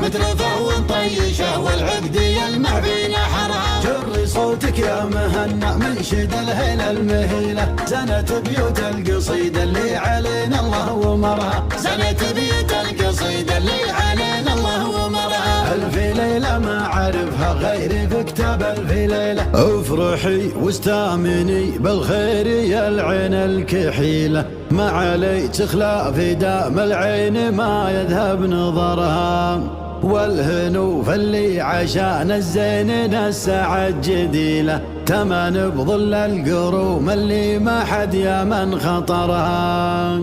مثل فهو طيشه والعقد يلمع بين حرها. جري صوتك يا مهنا منشد الهيلة المهيلة، زنت بيوت القصيدة اللي علينا الله ومرها. زنت بيوت القصيدة اللي علينا الله ومرها. ألف ليلة ما عرفها غيري في كتاب ألف ليلة. افرحي واستامني بالخير يا العين الكحيلة، ما علي تخلى في دام العين ما يذهب نظرها. والهنوف اللي عشان الزين السعد جديلة، تمن بظل القروم اللي ما حد يا من خطرها.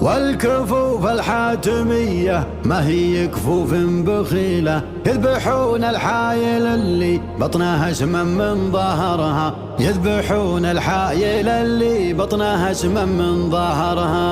والكفوف الحاتمية ما هي كفوف بخيلة، يذبحون الحايل اللي بطنها اسما من ظهرها. يذبحون الحايل اللي بطنها اسما من ظهرها.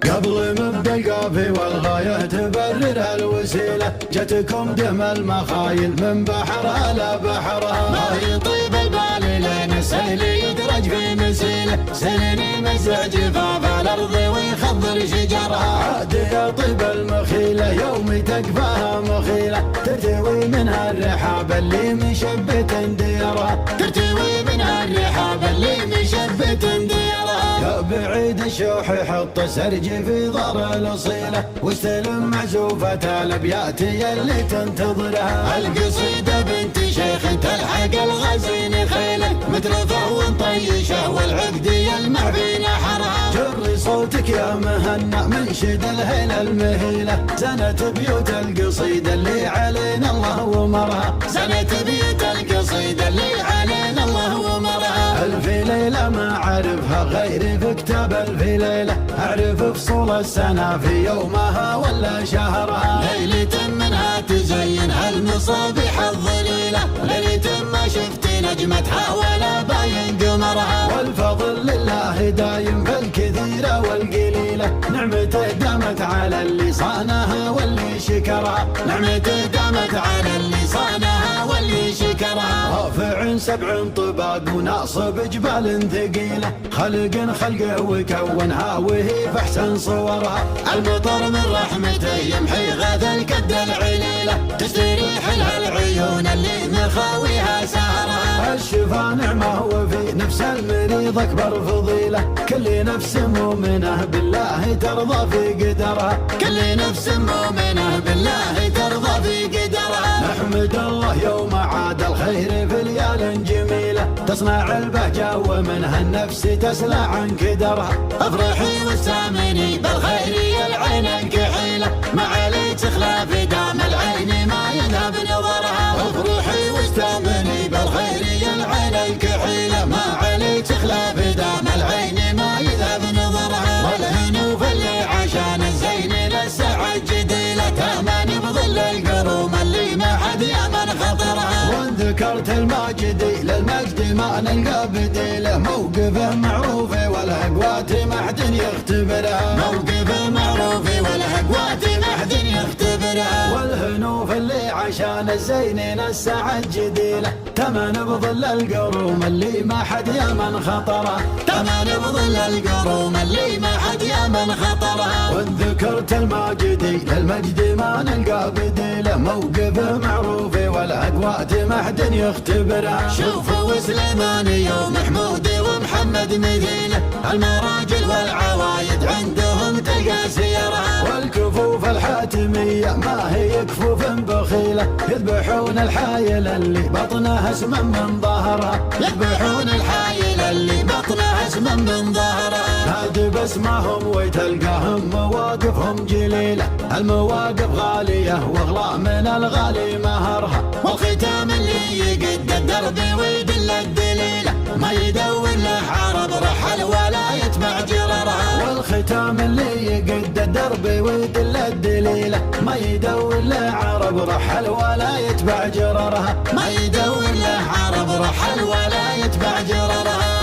قبل مبدا القافي والغاية تبرر الوسيلة، جتكم دم المخايل من بحرها لا بحرها. ما يطيب البال لين السيل يدرج في مسيله، سنين يمزع جفاف الارض ويخضر شجرها. عاد يا طيب المخيلة يوم تكفاها مخيلة، ترتوي منها الرحاب اللي مشبت ديرها. ترتوي منها الرحاب اللي مشبت ديرها. يا بعيد الشوح يحط سرج في ضر الاصيله، واستلم معزوفة الابيات يلي تنتظرها. القصيدة بنت شيخ تلحق الغزين خيله، مثل فهو طيشه والعقد يلمع بين حرها. جري صوتك يا مهنا منشد الهيلة المهيلة، زنت بيوت القصيدة اللي علينا الله ومرها. زنت بيوت القصيدة اللي علينا الله ومرها. ألف ليلة ما عرفها غيري في كتاب ألف ليلة، أعرف فصول السنة في يومها ولا شهرها. ليلة منها تزين هالمصابيح الظليلة، ليلة ما شفت نجمتها ولا باين قمرها. والفضل لله دايم في الكثيرة والقليلة، نعمته دامت على اللي صانها واللي شكرها. نعمته دامت على اللي صانها واللي شكرها. رافع سبع طباق وناصب جبال ثقيلة، خلقه وكونها وهي في احسن صورها. المطر من رحمته يمحي غاث الكد العليلة، تستريح لها العيون اللي مخاويها سهرها. الشفا نعمة وفي نفس المريض أكبر فضيلة، كل نفس مؤمنة بالله ترضى في قدرها. كل نفس مؤمنة بالله ترضى في قدرها. نحمد الله يوم عاد الخير في ليال جميلة، تصنع البهجة ومنها النفس تسلى عن كدرها. افرحي واستامني بالخير يا العين الكحيلة، ما علي تخلى في دام العين ما يذهب نظرها. افرحي واستامني بالخير يا العين الكحيلة، ما علي تخلى في دام العين ما يذهب نظرها. والهنوف اللي عشان الزين للسعد جديلة، تامن بظل القروم اللي ما حد يمن خطرها. وان ذكرت الماجدي للمجد ما نلقى بديله، موقفه معروف والاقوات ما حد يختبرها. موقفه معروف والاقوات ما حد يختبرها. والهنوف اللي عشان الزين السعد جديله، تمن بظل القروم اللي ما حد يمن خطرها. تمن بظل القروم اللي ما حد يمن خطرها. وان ذكرت الماجدي للمجد ما نلقى بديله، موقفه معروف والاقوات ما حد يختبرها. شوفوا سليماني ومحمود ومحمد مثيله، المراجل والعوايد عندهم تلقى سيرها. والكفوف الحاتمية ما هي كفوف بخيلة، يذبحون الحايل اللي بطنها اسما من ظهرها. يذبحون الحايل اللي بطنها اسما من ظهرها. نادي باسمهم وتلقاهم مواقفهم جليلة، المواقف غالية واغلى من الغالي مهرها. والختام اللي يقد الدرب ويدل الدليلة، ما يدور له عرب رحل ولا يتبع جررها. والختام اللي يقد الدرب ويدل الدليلة، ما يدور له عرب رحل ولا يتبع جررها. ما يدور له عرب رحل ولا يتبع جررها.